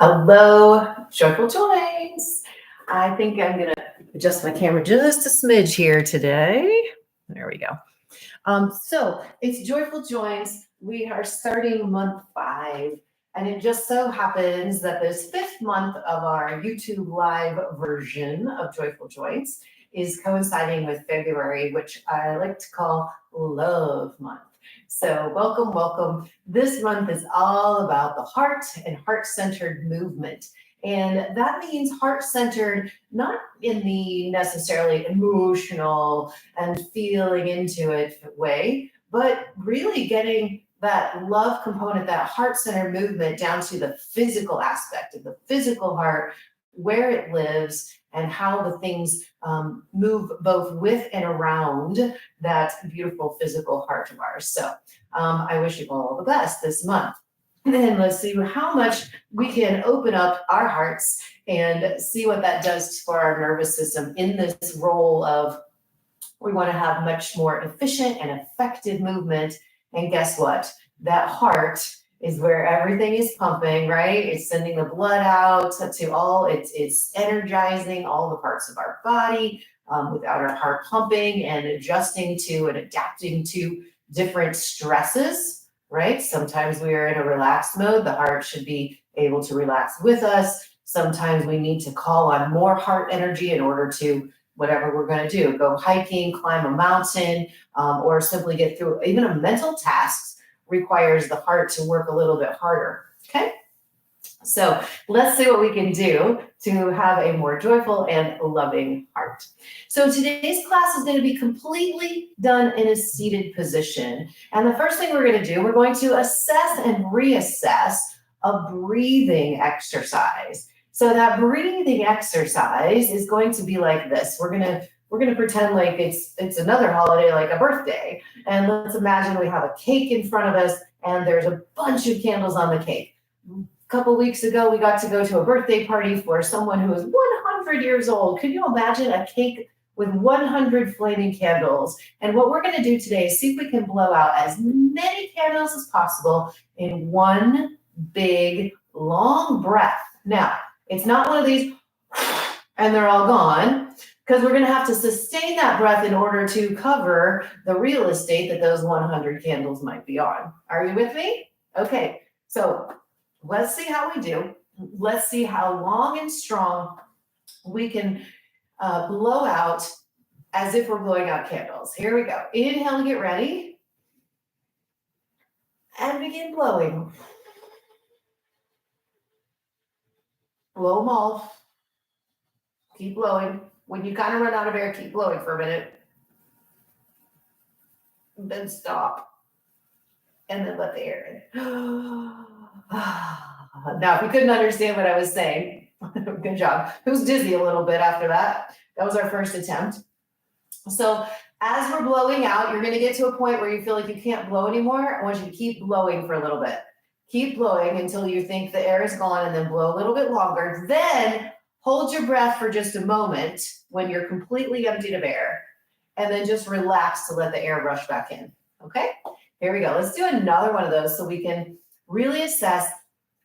Hello, Joyful Joints. I think I'm going to adjust my camera just a smidge here today. There we go. So it's Joyful Joints. We are starting month 5, and it just so happens that this 5th month of our YouTube live version of Joyful Joints is coinciding with February, which I like to call Love Month. So welcome, welcome. This month is all about the heart and heart-centered movement. And that means heart-centered, not in the necessarily emotional and feeling into it way, but really getting that love component, that heart-centered movement down to the physical aspect of the physical heart, where it lives, and how the things move both with and around that beautiful physical heart of ours. So I wish you all the best this month. And then let's see how much we can open up our hearts and see what that does for our nervous system in this role of we want to have much more efficient and effective movement. And guess what? That heart is where everything is pumping, right? It's sending the blood out to all, it's energizing all the parts of our body without our heart pumping and adjusting to and adapting to different stresses, right? Sometimes we are in a relaxed mode. The heart should be able to relax with us. Sometimes we need to call on more heart energy in order to whatever we're going to do, go hiking, climb a mountain, or simply get through even a mental task requires the heart to work a little bit harder, okay? So let's see what we can do to have a more joyful and loving heart. So today's class is going to be completely done in a seated position. And the first thing we're going to do, we're going to assess and reassess a breathing exercise. So that breathing exercise is going to be like this. We're going to pretend like it's another holiday, like a birthday. And let's imagine we have a cake in front of us and there's a bunch of candles on the cake. A couple weeks ago, we got to go to a birthday party for someone who was 100 years old. Can you imagine a cake with 100 flaming candles? And what we're going to do today is see if we can blow out as many candles as possible in one big, long breath. Now, it's not one of these and they're all gone, because we're going to have to sustain that breath in order to cover the real estate that those 100 candles might be on. Are you with me? Okay, so let's see how we do. Let's see how long and strong we can blow out as if we're blowing out candles. Here we go. Inhale and get ready. And begin blowing. Blow them all. Keep blowing. When you kind of run out of air, keep blowing for a minute. Then stop. And then let the air in. Now, if you couldn't understand what I was saying, good job. It was dizzy a little bit after that. That was our first attempt. So as we're blowing out, you're going to get to a point where you feel like you can't blow anymore. I want you to keep blowing for a little bit. Keep blowing until you think the air is gone, and then blow a little bit longer. Then hold your breath for just a moment when you're completely emptied of air, and then just relax to let the air rush back in. Okay, here we go. Let's do another one of those so we can really assess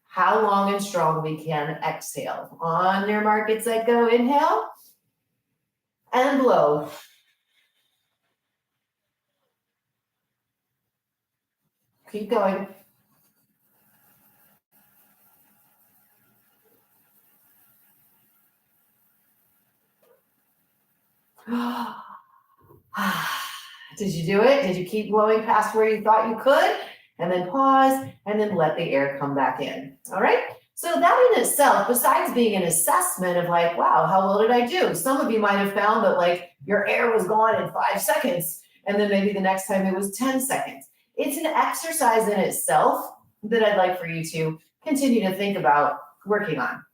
how long and strong we can exhale. On your mark, get set, go. Inhale and blow. Keep going. Did you do it? Did you keep blowing past where you thought you could? And then pause and then let the air come back in. All right. So that in itself, besides being an assessment of like, wow, how well did I do? Some of you might have found that like your air was gone in 5 seconds. And then maybe the next time it was 10 seconds. It's an exercise in itself that I'd like for you to continue to think about working on.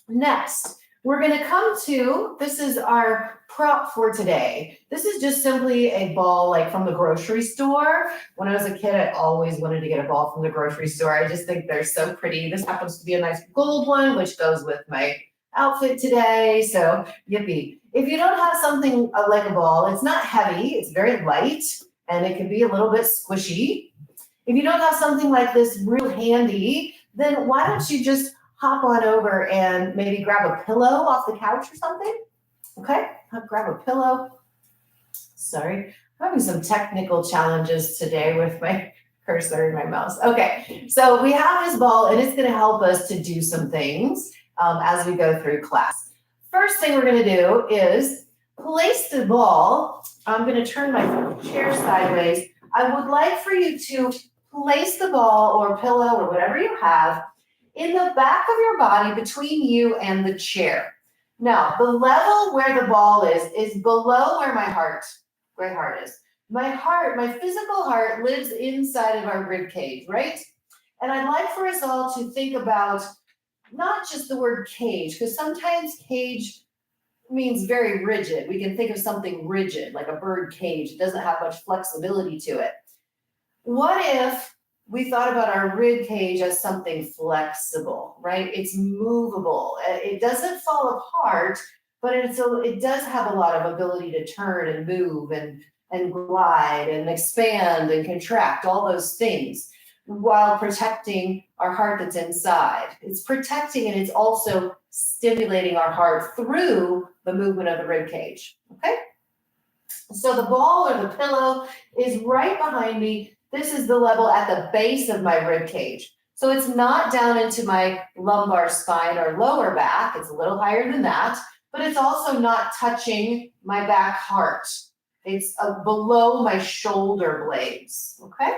Next, we're going to come to, this is our prop for today. This is just simply a ball like from the grocery store. When I was a kid, I always wanted to get a ball from the grocery store. I just think they're so pretty. This happens to be a nice gold one, which goes with my outfit today. So yippee. If you don't have something like a ball, it's not heavy. It's very light and it can be a little bit squishy. If you don't have something like this real handy, then why don't you just hop on over and maybe grab a pillow off the couch or something. Okay, I'll grab a pillow. Sorry, I'm having some technical challenges today with my cursor and my mouse. Okay, so we have this ball and it's gonna help us to do some things as we go through class. First thing we're gonna do is place the ball. I'm gonna turn my chair sideways. I would like for you to place the ball or pillow or whatever you have in the back of your body between you and the chair. Now, the level where the ball is below where my heart is. My heart, my physical heart lives inside of our rib cage, right? And I'd like for us all to think about not just the word cage, because sometimes cage means very rigid. We can think of something rigid, like a bird cage. It doesn't have much flexibility to it. What if we thought about our rib cage as something flexible, right? It's movable. It doesn't fall apart, but it does have a lot of ability to turn and move and glide and expand and contract, all those things, while protecting our heart that's inside. It's protecting and it's also stimulating our heart through the movement of the rib cage, okay? So the ball or the pillow is right behind me. This is the level at the base of my rib cage. So it's not down into my lumbar spine or lower back. It's a little higher than that, but it's also not touching my back heart. It's below my shoulder blades, okay?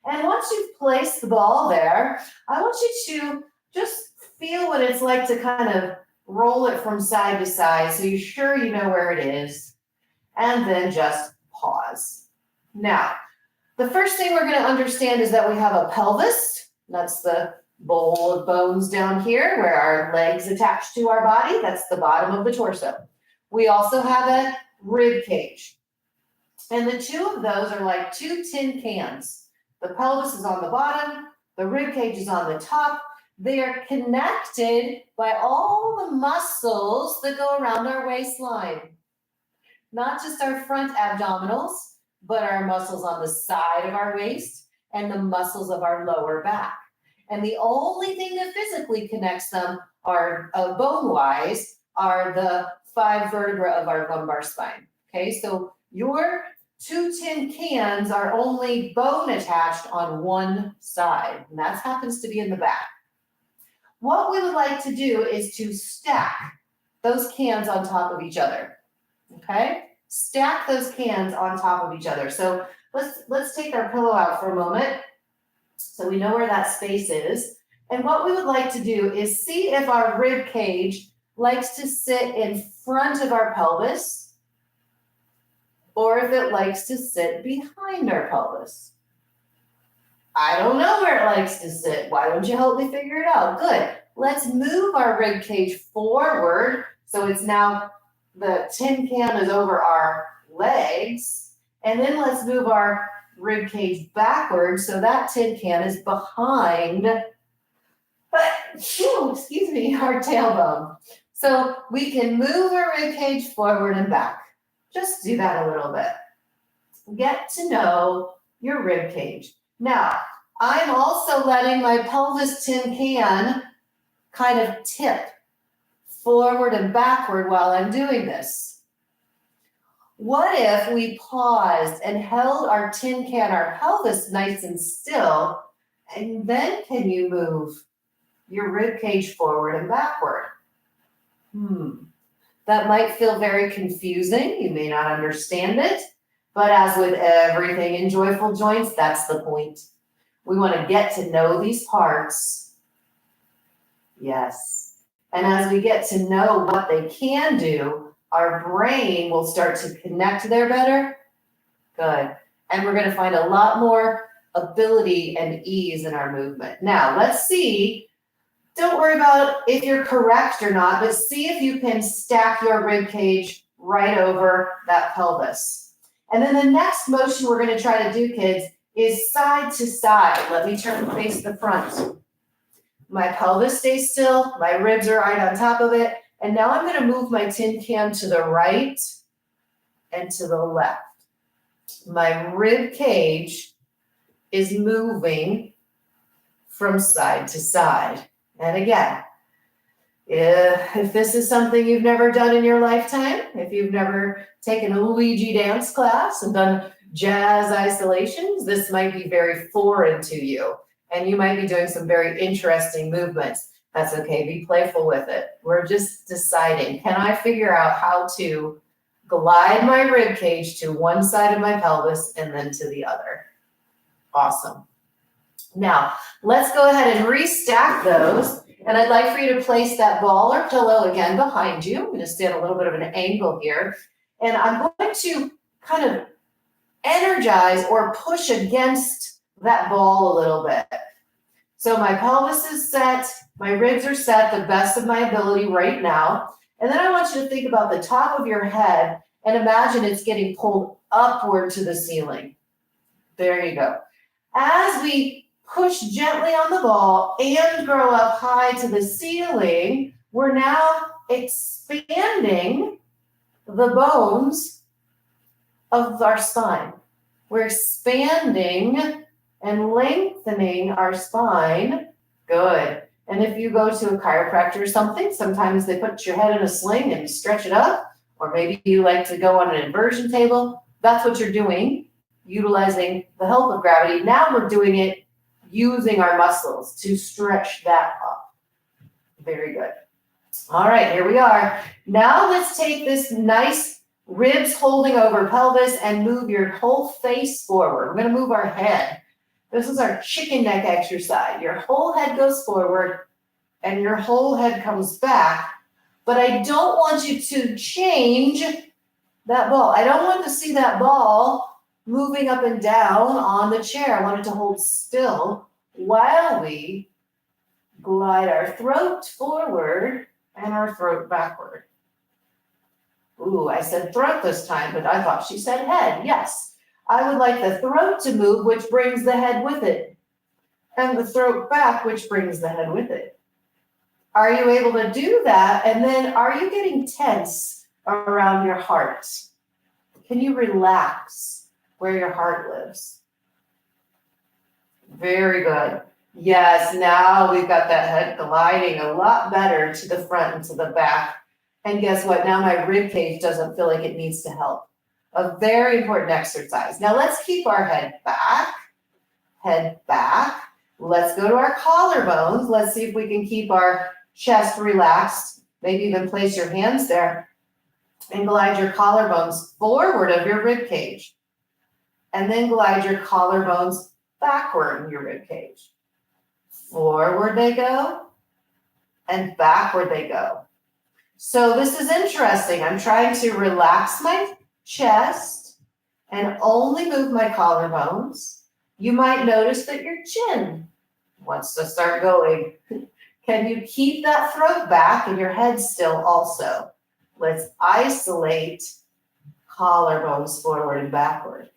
And once you've placed the ball there, I want you to just feel what it's like to kind of roll it from side to side so you're sure you know where it is, and then just pause. Now, the first thing we're going to understand is that we have a pelvis. That's the bowl of bones down here where our legs attach to our body. That's the bottom of the torso. We also have a rib cage. And the two of those are like two tin cans. The pelvis is on the bottom, the rib cage is on the top. They are connected by all the muscles that go around our waistline. Not just our front abdominals, but our muscles on the side of our waist and the muscles of our lower back. And the only thing that physically connects them are bone-wise are the 5 vertebrae of our lumbar spine. Okay, so your 2 tin cans are only bone attached on one side, and that happens to be in the back. What we would like to do is to stack those cans on top of each other. Okay, stack those cans on top of each other. So let's take our pillow out for a moment so we know where that space is. And what we would like to do is see if our rib cage likes to sit in front of our pelvis or if it likes to sit behind our pelvis. I don't know where it likes to sit. Why don't you help me figure it out? Good. Let's move our rib cage forward. So it's now the tin can is over our legs. And then let's move our rib cage backwards. So that tin can is behind, our tailbone. So we can move our rib cage forward and back. Just do that a little bit. Get to know your rib cage. Now, I'm also letting my pelvis tin can kind of tip forward and backward while I'm doing this. What if we paused and held our tin can, our pelvis nice and still, and then can you move your rib cage forward and backward? That might feel very confusing. You may not understand it, but as with everything in Joyful Joints, that's the point. We want to get to know these parts. Yes. And as we get to know what they can do, our brain will start to connect there better. Good. And we're going to find a lot more ability and ease in our movement. Now, let's see. Don't worry about if you're correct or not, but see if you can stack your rib cage right over that pelvis. And then the next motion we're going to try to do, kids, is side to side. Let me turn and face the front. My pelvis stays still, my ribs are right on top of it, and now I'm going to move my tin can to the right and to the left. My rib cage is moving from side to side. And again, if this is something you've never done in your lifetime, if you've never taken a Luigi dance class and done jazz isolations, this might be very foreign to you. And you might be doing some very interesting movements. That's okay, be playful with it. We're just deciding, can I figure out how to glide my rib cage to one side of my pelvis and then to the other? Awesome. Now, let's go ahead and restack those. And I'd like for you to place that ball or pillow again behind you. I'm going to stand a little bit of an angle here. And I'm going to kind of energize or push against that ball a little bit. So my pelvis is set, my ribs are set the best of my ability right now. And then I want you to think about the top of your head and imagine it's getting pulled upward to the ceiling. There you go. As we push gently on the ball and grow up high to the ceiling, we're now expanding the bones of our spine. We're expanding and lengthening our spine. Good. And if you go to a chiropractor or something, sometimes they put your head in a sling and stretch it up, or maybe you like to go on an inversion table. That's what you're doing, utilizing the help of gravity. Now we're doing it using our muscles to stretch that up. Very good. All right, here we are. Now let's take this nice ribs holding over pelvis and move your whole face forward. We're going to move our head. This is our chicken neck exercise. Your whole head goes forward and your whole head comes back. But I don't want you to change that ball. I don't want to see that ball moving up and down on the chair. I want it to hold still while we glide our throat forward and our throat backward. Ooh, I said throat this time, but I thought she said head. Yes. I would like the throat to move, which brings the head with it, and the throat back, which brings the head with it. Are you able to do that? And then are you getting tense around your heart? Can you relax where your heart lives? Very good. Yes, now we've got that head gliding a lot better to the front and to the back. And guess what? Now my rib cage doesn't feel like it needs to help. A very important exercise. Now let's keep our head back. Head back. Let's go to our collarbones. Let's see if we can keep our chest relaxed. Maybe even place your hands there and glide your collarbones forward of your rib cage. And then glide your collarbones backward in your rib cage. Forward they go and backward they go. So this is interesting. I'm trying to relax my chest and only move my collarbones. You might notice that your chin wants to start going. Can you keep that throat back and your head still also? Let's isolate collarbones forward and backward.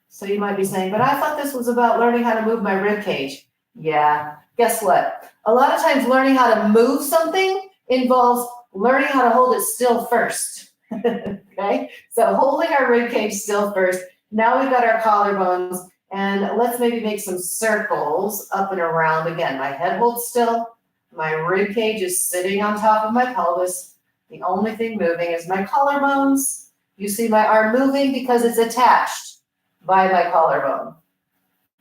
So you might be saying, but I thought this was about learning how to move my rib cage. Yeah, guess what? A lot of times learning how to move something involves learning how to hold it still first. Okay, so holding our rib cage still first. Now we've got our collarbones, and let's maybe make some circles up and around again. My head holds still. My rib cage is sitting on top of my pelvis. The only thing moving is my collarbones. You see my arm moving because it's attached by my collarbone.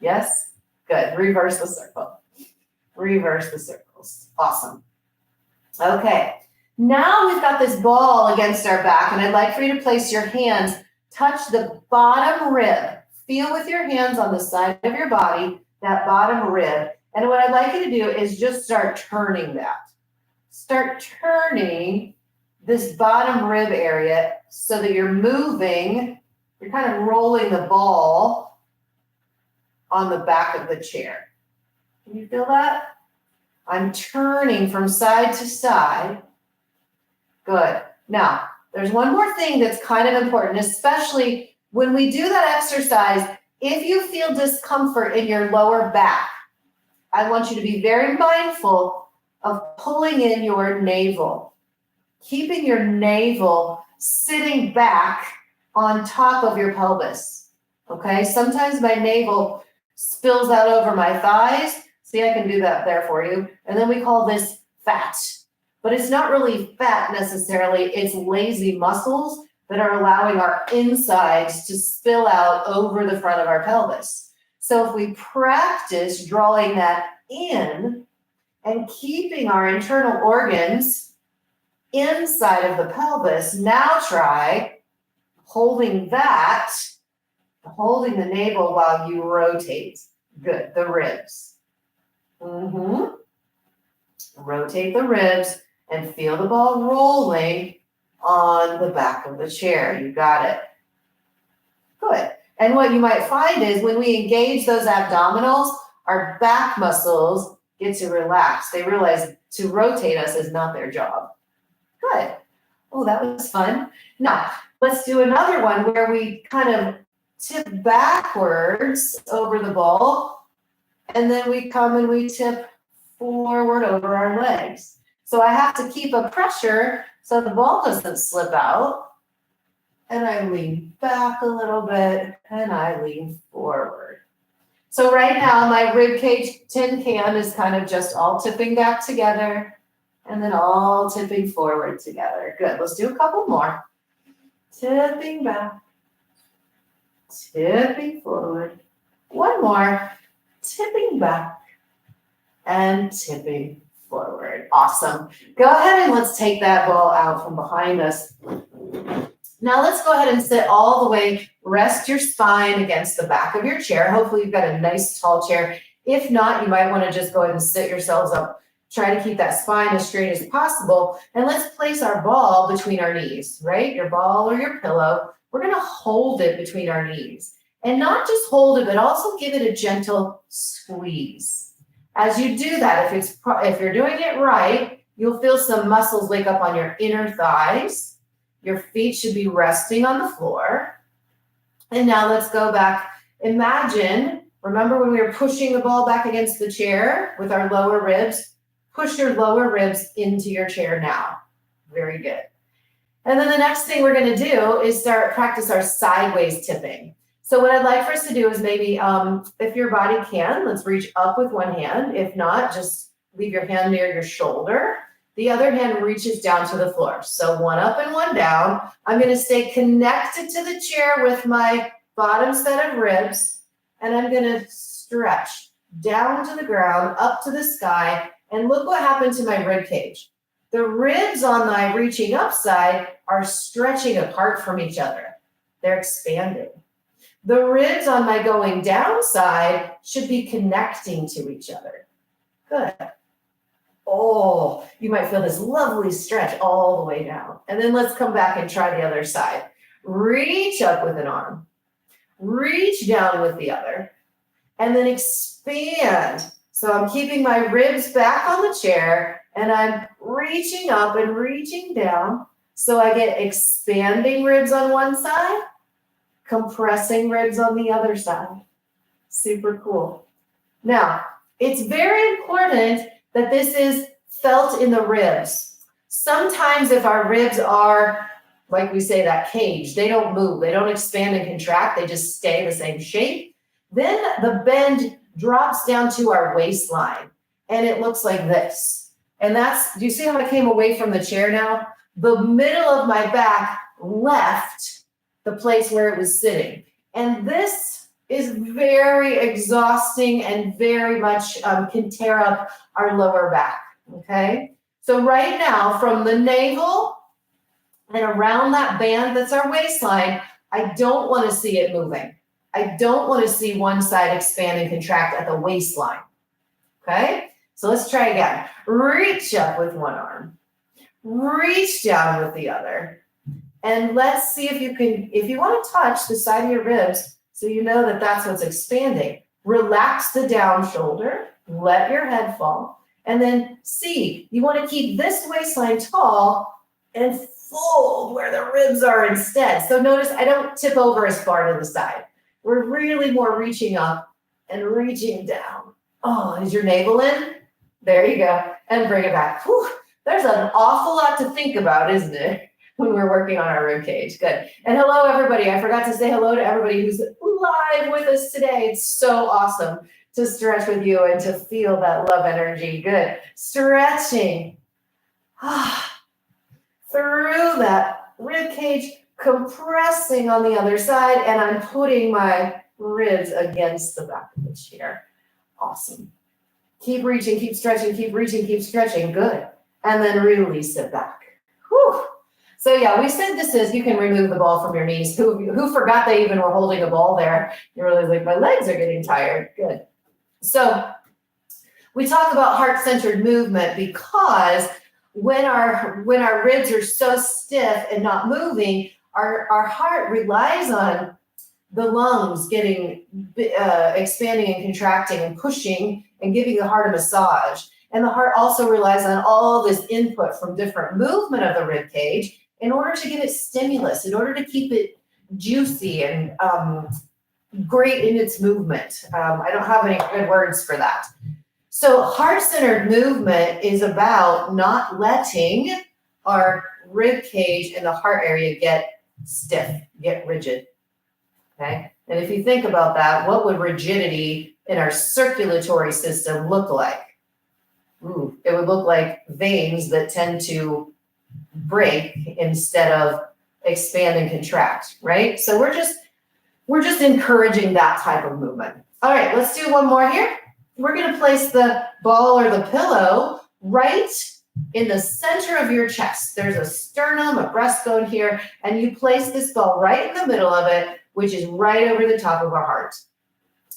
Yes? Good. Reverse the circle. Reverse the circles. Awesome. Okay. Now we've got this ball against our back, and I'd like for you to place your hands, touch the bottom rib. Feel with your hands on the side of your body, that bottom rib. And what I'd like you to do is just start turning that. Start turning this bottom rib area so that you're moving, you're kind of rolling the ball on the back of the chair. Can you feel that? I'm turning from side to side. Good. Now, there's one more thing that's kind of important, especially when we do that exercise. If you feel discomfort in your lower back, I want you to be very mindful of pulling in your navel, keeping your navel sitting back on top of your pelvis. Okay, sometimes my navel spills out over my thighs. See, I can do that there for you. And then we call this fat. But it's not really fat necessarily, it's lazy muscles that are allowing our insides to spill out over the front of our pelvis. So if we practice drawing that in and keeping our internal organs inside of the pelvis, now try holding that, holding the navel while you rotate. Good, the ribs. Rotate the ribs and feel the ball rolling on the back of the chair. You got it. Good. And what you might find is when we engage those abdominals, our back muscles get to relax. They realize to rotate us is not their job. Good. Oh, that was fun. Now, let's do another one where we kind of tip backwards over the ball, and then we come and we tip forward over our legs. So I have to keep a pressure so the ball doesn't slip out. And I lean back a little bit and I lean forward. So right now my ribcage tin can is kind of just all tipping back together and then all tipping forward together. Good. Let's do a couple more. Tipping back, tipping forward. One more. Tipping back and tipping forward. Awesome. Go ahead and let's take that ball out from behind us. Now let's go ahead and sit all the way. Rest your spine against the back of your chair. Hopefully you've got a nice tall chair. If not, you might want to just go ahead and sit yourselves up. Try to keep that spine as straight as possible. And let's place our ball between our knees, right? Your ball or your pillow. We're going to hold it between our knees. And not just hold it, but also give it a gentle squeeze. As you do that, if you're doing it right, you'll feel some muscles wake up on your inner thighs. Your feet should be resting on the floor. And now let's go back. Imagine, remember when we were pushing the ball back against the chair with our lower ribs? Push your lower ribs into your chair now. Very good. And then the next thing we're going to do is practice our sideways tipping. So what I'd like for us to do is maybe, if your body can, let's reach up with one hand. If not, just leave your hand near your shoulder. The other hand reaches down to the floor. So one up and one down. I'm going to stay connected to the chair with my bottom set of ribs. And I'm going to stretch down to the ground, up to the sky. And look what happened to my rib cage. The ribs on my reaching up side are stretching apart from each other. They're expanding. The ribs on my going down side should be connecting to each other. Good. Oh, you might feel this lovely stretch all the way down. And then let's come back and try the other side. Reach up with an arm. Reach down with the other. And then expand. So I'm keeping my ribs back on the chair and I'm reaching up and reaching down. So I get expanding ribs on one side, compressing ribs on the other side. Super cool. Now, it's very important that this is felt in the ribs. Sometimes if our ribs are, like we say, that cage, they don't move, they don't expand and contract, they just stay the same shape, then the bend drops down to our waistline and it looks like this. And that's, do you see how I came away from the chair now? The middle of my back left the place where it was sitting. And this is very exhausting and very much can tear up our lower back, okay? So right now, from the navel and around that band that's our waistline, I don't want to see it moving. I don't want to see one side expand and contract at the waistline, okay? So let's try again. Reach up with one arm. Reach down with the other. And let's see if you can, if you want to touch the side of your ribs so you know that that's what's expanding. Relax the down shoulder, let your head fall, and then see, you want to keep this waistline tall and fold where the ribs are instead. So notice I don't tip over as far to the side. We're really more reaching up and reaching down. Oh, is your navel in? There you go. And bring it back. Whew. There's an awful lot to think about, isn't it? When we're working on our rib cage. Good. And hello, everybody. I forgot to say hello to everybody who's live with us today. It's so awesome. to stretch with you and to feel that love energy. Good. Stretching through that rib cage, compressing on the other side, and I'm putting my ribs against the back of the chair. Awesome. Keep reaching, keep stretching, keep reaching, keep stretching. Good. And then release it back. Whew. So yeah, we said this is, you can remove the ball from your knees. Who forgot they even were holding a ball there? You realize like my legs are getting tired. Good. So we talk about heart-centered movement because when our ribs are so stiff and not moving, our heart relies on the lungs getting expanding and contracting and pushing and giving the heart a massage. And the heart also relies on all this input from different movement of the rib cage in order to give it stimulus, in order to keep it juicy and great in its movement. I don't have any good words for that. So heart-centered movement is about not letting our rib cage and the heart area get stiff, get rigid. Okay? And if you think about that, what would rigidity in our circulatory system look like? It would look like veins that tend to break instead of expand and contract, right? So we're just encouraging that type of movement. All right, let's do one more here. We're going to place the ball or the pillow right in the center of your chest. There's a sternum, a breastbone here, and you place this ball right in the middle of it, which is right over the top of our heart.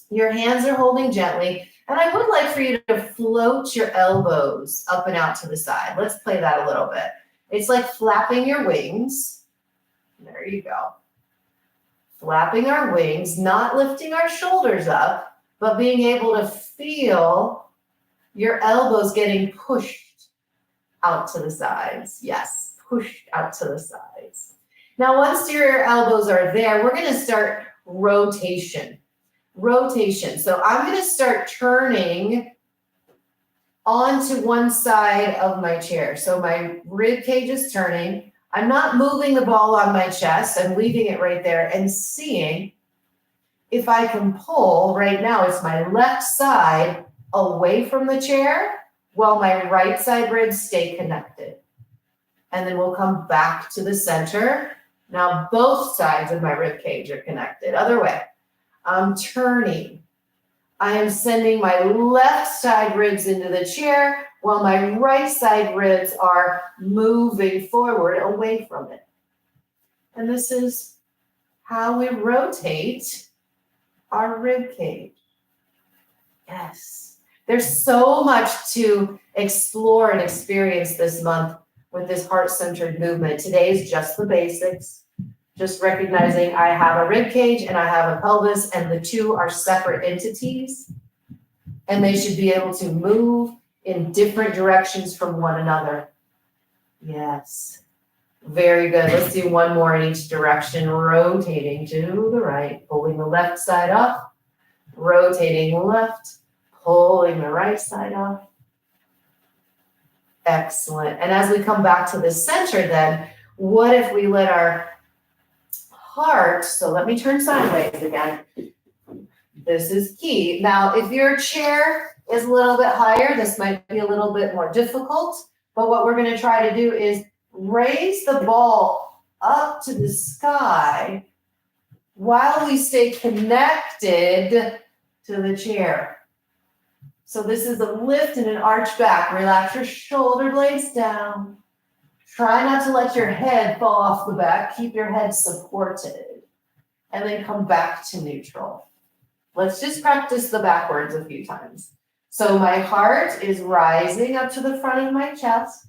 Your hands are holding gently, and I would like for you to float your elbows up and out to the side. Let's play that a little bit. It's like flapping your wings. There you go. Flapping our wings, not lifting our shoulders up, but being able to feel your elbows getting pushed out to the sides. Yes, pushed out to the sides. Now, once your elbows are there, we're going to start rotation. So I'm going to start turning onto one side of my chair. So my rib cage is turning. I'm not moving the ball on my chest. I'm leaving it right there and seeing if I can pull. Right now, it's my left side away from the chair while my right side ribs stay connected. And then we'll come back to the center. Now both sides of my rib cage are connected. Other way. I'm turning. I am sending my left side ribs into the chair while my right side ribs are moving forward away from it. And this is how we rotate our rib cage. Yes. There's so much to explore and experience this month with this heart-centered movement. Today is just the basics. Just recognizing I have a rib cage and I have a pelvis, and the two are separate entities, and they should be able to move in different directions from one another. Yes. Very good. Let's do one more in each direction, rotating to the right, pulling the left side up, rotating left, pulling the right side up. Excellent. And as we come back to the center then, what if we let our heart, so let me turn sideways again. This is key. Now, if your chair is a little bit higher, this might be a little bit more difficult, but what we're going to try to do is raise the ball up to the sky while we stay connected to the chair. So this is a lift and an arch back. Relax your shoulder blades down. Try not to let your head fall off the back. Keep your head supported. And then come back to neutral. Let's just practice the backwards a few times. So my heart is rising up to the front of my chest,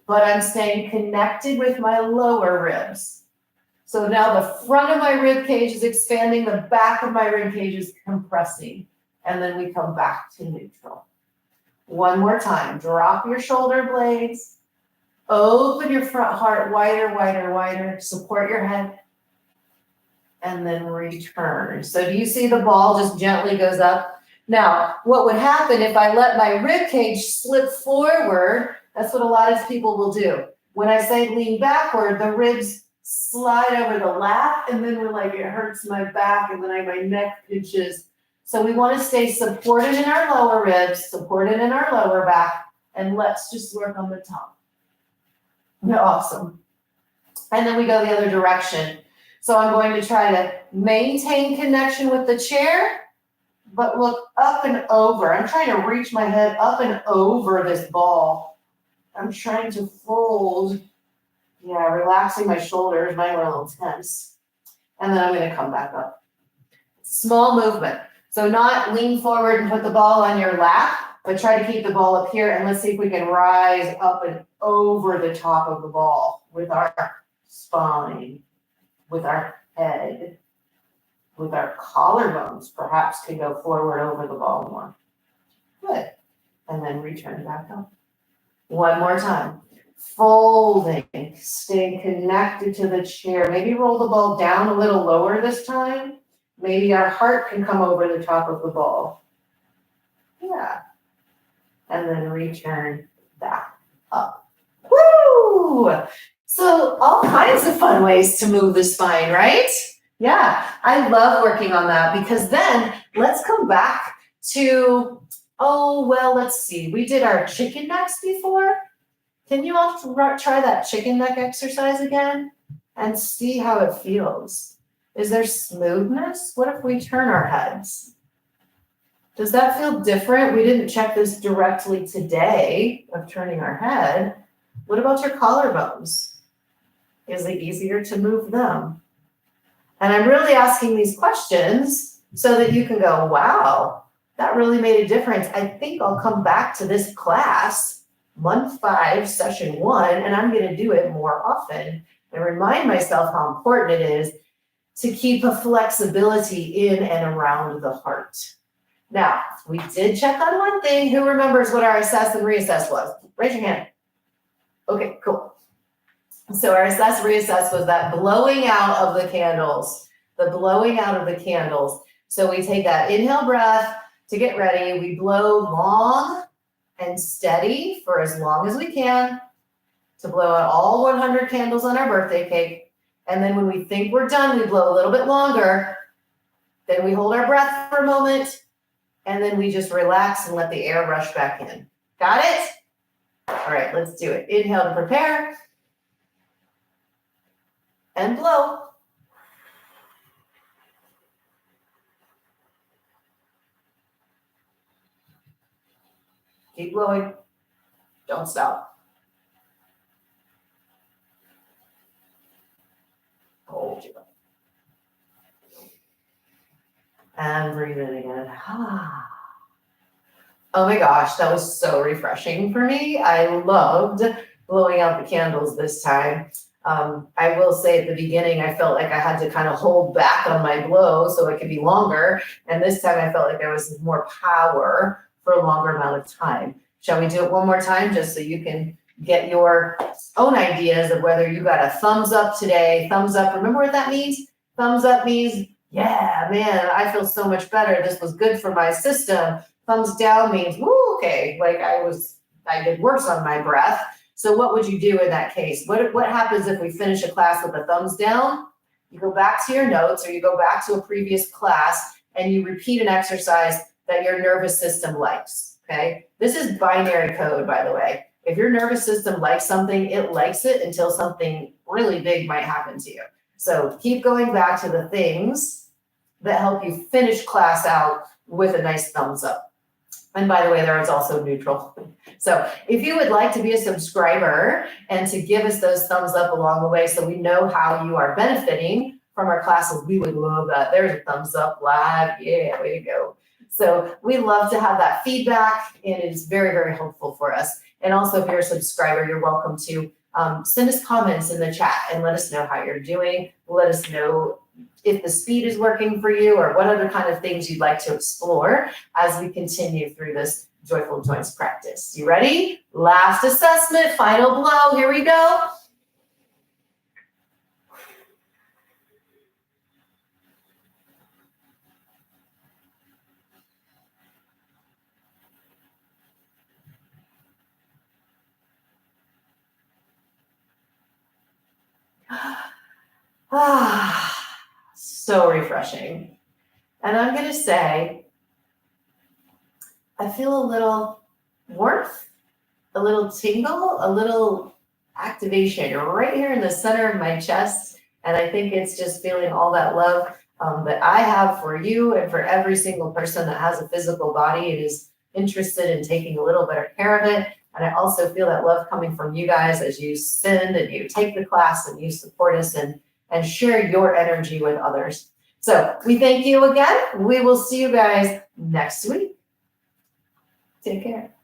but I'm staying connected with my lower ribs. So now the front of my rib cage is expanding, the back of my rib cage is compressing, and then we come back to neutral. One more time. Drop your shoulder blades. Open your front heart wider, wider, wider. Support your head. And then return. So do you see the ball just gently goes up? Now, what would happen if I let my rib cage slip forward? That's what a lot of people will do. When I say lean backward, the ribs slide over the lap, and then we're like, it hurts my back, and then my neck pinches. So we want to stay supported in our lower ribs, supported in our lower back, and let's just work on the top. Awesome. And then we go the other direction. So I'm going to try to maintain connection with the chair, but look up and over. I'm trying to reach my head up and over this ball. I'm trying to fold. Yeah, relaxing my shoulders. Mine were a little tense. And then I'm going to come back up. Small movement. So not lean forward and put the ball on your lap, but try to keep the ball up here. And let's see if we can rise up and over the top of the ball with our spine, with our head, with our collarbones. Perhaps can go forward over the ball more. Good. And then return back up. One more time. Folding, staying connected to the chair. Maybe roll the ball down a little lower this time. Maybe our heart can come over the top of the ball. Yeah. And then return back up. Woo! So all kinds of fun ways to move the spine, right? Yeah, I love working on that because then let's come back to, let's see. We did our chicken necks before. Can you all try that chicken neck exercise again and see how it feels? Is there smoothness? What if we turn our heads? Does that feel different? We didn't check this directly today of turning our head. What about your collarbones? Is it easier to move them? And I'm really asking these questions so that you can go, wow, that really made a difference. I think I'll come back to this class, month 5, session 1, and I'm going to do it more often and remind myself how important it is to keep a flexibility in and around the heart. Now, we did check on one thing. Who remembers what our assess and reassess was? Raise your hand. Okay, cool. So our assess, reassess was that blowing out of the candles, the blowing out of the candles. So we take that inhale breath to get ready. We blow long and steady for as long as we can to blow out all 100 candles on our birthday cake. And then when we think we're done, we blow a little bit longer. Then we hold our breath for a moment. And then we just relax and let the air rush back in. Got it? All right, let's do it. Inhale to prepare. And blow. Keep blowing. Don't stop. Hold you. And breathe in again. Oh my gosh, that was so refreshing for me. I loved blowing out the candles this time. I will say at the beginning, I felt like I had to kind of hold back on my blow so it could be longer. And this time I felt like there was more power for a longer amount of time. Shall we do it one more time just so you can get your own ideas of whether you got a thumbs up today? Thumbs up, remember what that means? Thumbs up means, yeah, man, I feel so much better. This was good for my system. Thumbs down means, woo, okay, like I did worse on my breath. So what would you do in that case? What happens if we finish a class with a thumbs down? You go back to your notes or you go back to a previous class and you repeat an exercise that your nervous system likes, okay? This is binary code, by the way. If your nervous system likes something, it likes it until something really big might happen to you. So keep going back to the things that help you finish class out with a nice thumbs up. And by the way, there is also neutral. So if you would like to be a subscriber and to give us those thumbs up along the way so we know how you are benefiting from our classes, we would love that. There's a thumbs up live. Yeah, way to go. So we love to have that feedback, and it is very, very helpful for us. And also, if you're a subscriber, you're welcome to send us comments in the chat and let us know how you're doing. Let us know if the speed is working for you or what other kind of things you'd like to explore as we continue through this Joyful Joints practice. You ready? Last assessment, final blow. Here we go. So refreshing. And I'm going to say I feel a little warmth, a little tingle, a little activation right here in the center of my chest. And I think it's just feeling all that love that I have for you and for every single person that has a physical body and is interested in taking a little better care of it. And I also feel that love coming from you guys as you send and you take the class and you support us and share your energy with others. So we thank you again. We will see you guys next week. Take care.